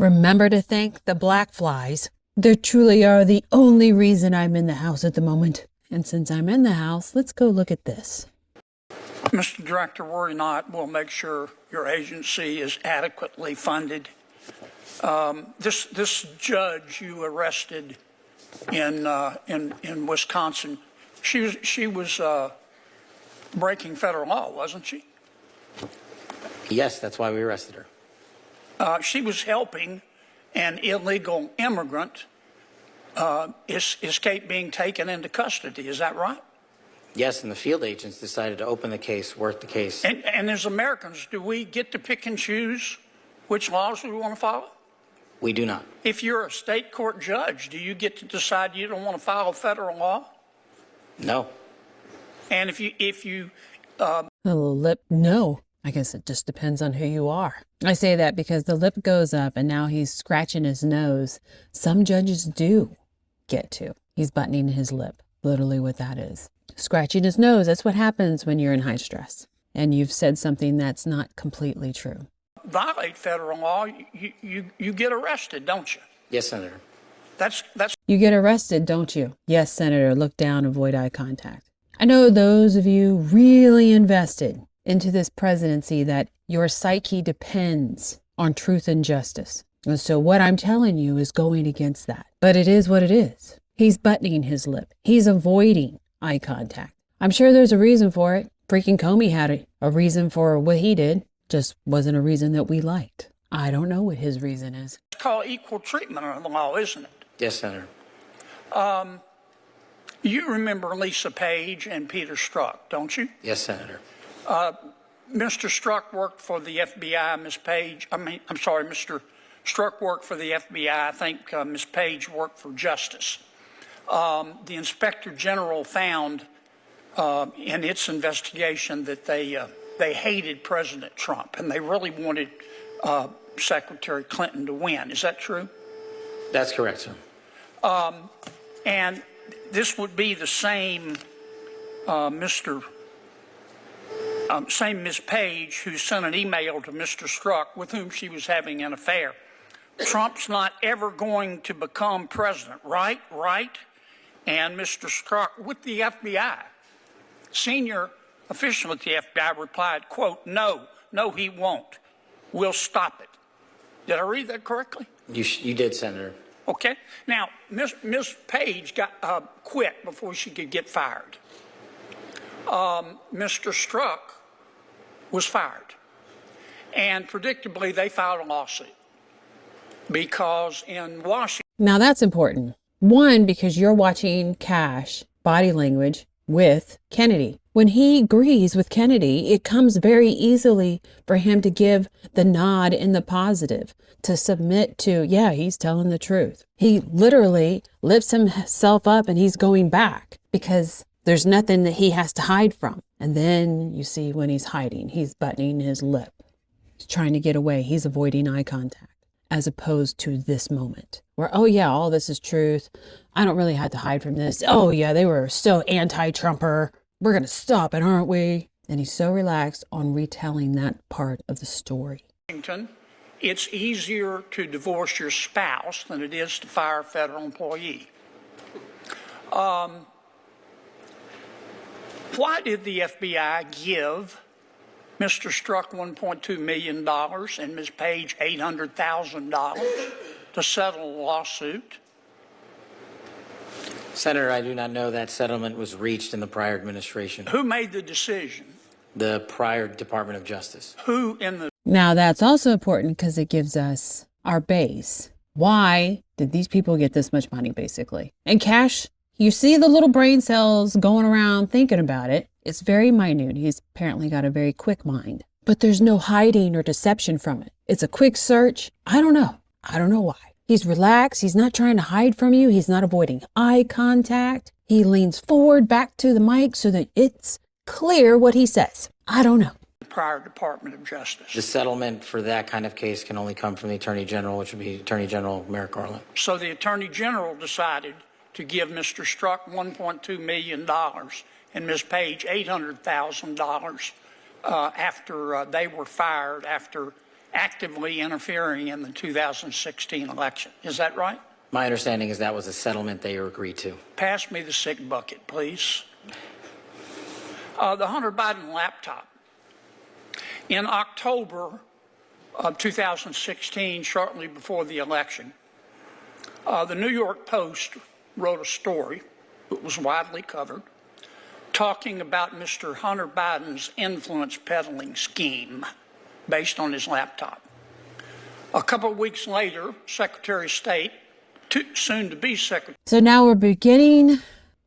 Remember to thank the black flies. They truly are the only reason I'm in the house at the moment. And since I'm in the house, let's go look at this. Mr. Director, worry not. We'll make sure your agency is adequately funded. This judge you arrested in Wisconsin, she was breaking federal law, wasn't she? Yes, that's why we arrested her. She was helping an illegal immigrant escape being taken into custody. Is that right? Yes, and the field agents decided to open the case, work the case. And as Americans, do we get to pick and choose which laws we want to follow? We do not. If you're a state court judge, do you get to decide you don't want to follow federal law? No. And if you A little lip, no. I guess it just depends on who you are. I say that because the lip goes up and now he's scratching his nose. Some judges do get to. He's buttoning his lip, literally what that is. Scratching his nose, that's what happens when you're in high stress. And you've said something that's not completely true. violate federal law, you get arrested, don't you? Yes, Senator. That's. You get arrested, don't you? Yes, Senator. Look down, avoid eye contact. I know those of you really invested into this presidency that your psyche depends on truth and justice. And so what I'm telling you is going against that. But it is what it is. He's buttoning his lip. He's avoiding eye contact. I'm sure there's a reason for it. Freaking Comey had a reason for what he did. Just wasn't a reason that we liked. I don't know what his reason is. It's called equal treatment under the law, isn't it? Yes, Senator. You remember Lisa Page and Peter Strzok, don't you? Yes, Senator. Mr. Strzok worked for the FBI, Mr. Strzok worked for the FBI. I think Ms. Page worked for Justice. The Inspector General found in its investigation that they hated President Trump and they really wanted Secretary Clinton to win. Is that true? That's correct, sir. And this would be the same same Ms. Page who sent an email to Mr. Strzok with whom she was having an affair. Trump's not ever going to become president, right? Right? And Mr. Strzok with the FBI, senior official at the FBI replied, quote, no, he won't. We'll stop it. Did I read that correctly? You did, Senator. Okay. Now, Ms. Page got quit before she could get fired. Mr. Strzok was fired. And predictably, they filed a lawsuit because in Washington. Now that's important. One, because you're watching Kash body language with Kennedy. When he agrees with Kennedy, it comes very easily for him to give the nod in the positive, to submit to, yeah, he's telling the truth. He literally lifts himself up and he's going back because there's nothing that he has to hide from. And then you see when he's hiding, he's buttoning his lip. He's trying to get away. He's avoiding eye contact, as opposed to this moment where, oh yeah, all this is truth. I don't really have to hide from this. Oh yeah, they were so anti-Trumper. We're going to stop it, aren't we? And he's so relaxed on retelling that part of the story. It's easier to divorce your spouse than it is to fire a federal employee. Why did the FBI give Mr. Strzok $1.2 million and Ms. Page $800,000 to settle a lawsuit? Senator, I do not know that settlement was reached in the prior administration. Who made the decision? The prior Department of Justice. Who in the... Now that's also important because it gives us our base. Why did these people get this much money, basically? And Kash, you see the little brain cells going around thinking about it. It's very minute. He's apparently got a very quick mind. But there's no hiding or deception from it. It's a quick search. I don't know. I don't know why. He's relaxed. He's not trying to hide from you. He's not avoiding eye contact. He leans forward back to the mic so that it's clear what he says. I don't know. Prior Department of Justice. The settlement for that kind of case can only come from the Attorney General, which would be Attorney General Merrick Garland. So the Attorney General decided to give Mr. Strzok $1.2 million and Ms. Page $800,000 after they were fired after actively interfering in the 2016 election. Is that right? My understanding is that was a settlement they agreed to. Pass me the sick bucket, please. The Hunter Biden laptop. In October of 2016, shortly before the election, the New York Post wrote a story that was widely covered talking about Mr. Hunter Biden's influence peddling scheme based on his laptop. A couple of weeks later, Secretary of State, soon to be Secretary. So now we're beginning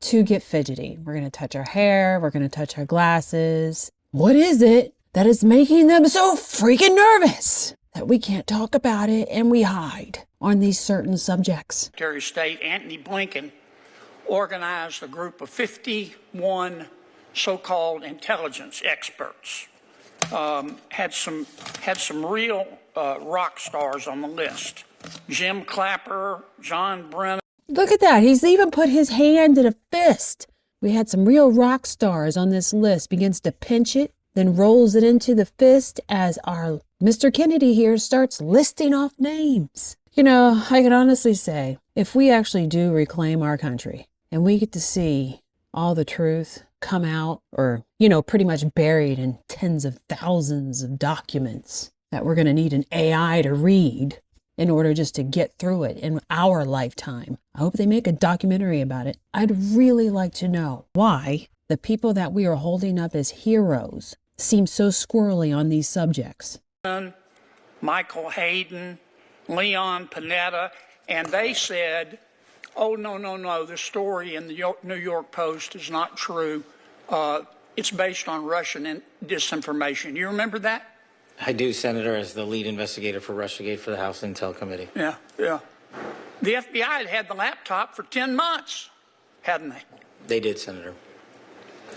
to get fidgety. We're going to touch our hair. We're going to touch our glasses. What is it that is making them so freaking nervous that we can't talk about it and we hide on these certain subjects? Secretary of State Antony Blinken organized a group of 51 so-called intelligence experts. Had some real rock stars on the list. Jim Clapper, John Brennan. Look at that. He's even put his hand in a fist. We had some real rock stars on this list. Begins to pinch it, then rolls it into the fist as our Mr. Kennedy here starts listing off names. You know, I can honestly say, if we actually do reclaim our country and we get to see all the truth come out, or, you know, pretty much buried in tens of thousands of documents that we're going to need an AI to read in order just to get through it in our lifetime. I hope they make a documentary about it. I'd really like to know why the people that we are holding up as heroes seem so squirrely on these subjects. Michael Hayden, Leon Panetta, and they said, oh, no, the story in the New York Post is not true. It's based on Russian disinformation. You remember that? I do, Senator, as the lead investigator for Russiagate for the House Intel Committee. Yeah. The FBI had the laptop for 10 months, hadn't they? They did, Senator.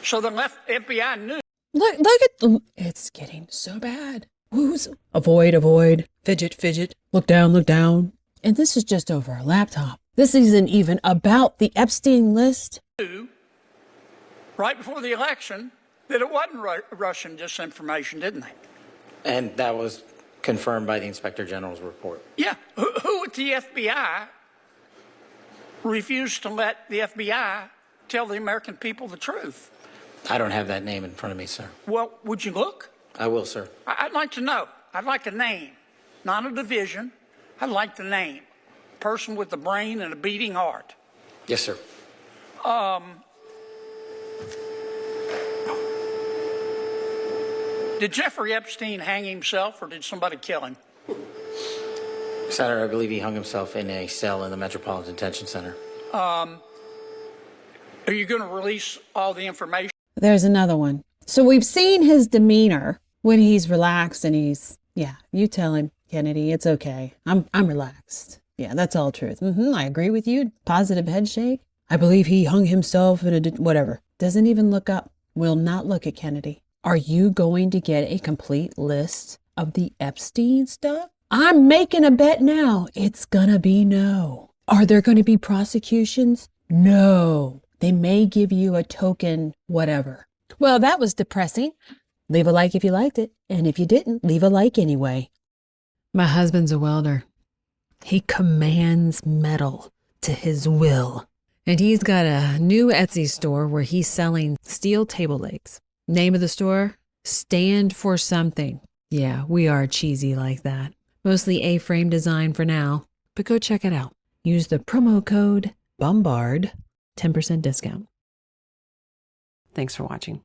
So the FBI knew. Look at, it's getting so bad. Who's avoid, fidget, look down. And this is just over a laptop. This isn't even about the Epstein list. Right before the election, that it wasn't Russian disinformation, didn't they? And that was confirmed by the Inspector General's report. Yeah. Who at the FBI refused to let the FBI tell the American people the truth? I don't have that name in front of me, sir. Well, would you look? I will, sir. I'd like to know. I'd like a name, not a division. I'd like the name. A person with a brain and a beating heart. Yes, sir. Did Jeffrey Epstein hang himself or did somebody kill him? Senator, I believe he hung himself in a cell in the Metropolitan Detention Center. Are you going to release all the information? There's another one. So we've seen his demeanor when he's relaxed and you tell him, Kennedy, it's okay. I'm relaxed. Yeah, that's all truth. I agree with you. Positive head shake. I believe he hung himself in whatever. Doesn't even look up. Will not look at Kennedy. Are you going to get a complete list of the Epstein stuff? I'm making a bet now. It's gonna be no. Are there going to be prosecutions? No. They may give you a token, whatever. Well, that was depressing. Leave a like if you liked it. And if you didn't, leave a like anyway. My husband's a welder. He commands metal to his will. And he's got a new Etsy store where he's selling steel table legs. Name of the store? Stand for Something. Yeah, we are cheesy like that. Mostly A-frame design for now, but go check it out. Use the promo code BOMBARD, 10% discount. Thanks for watching.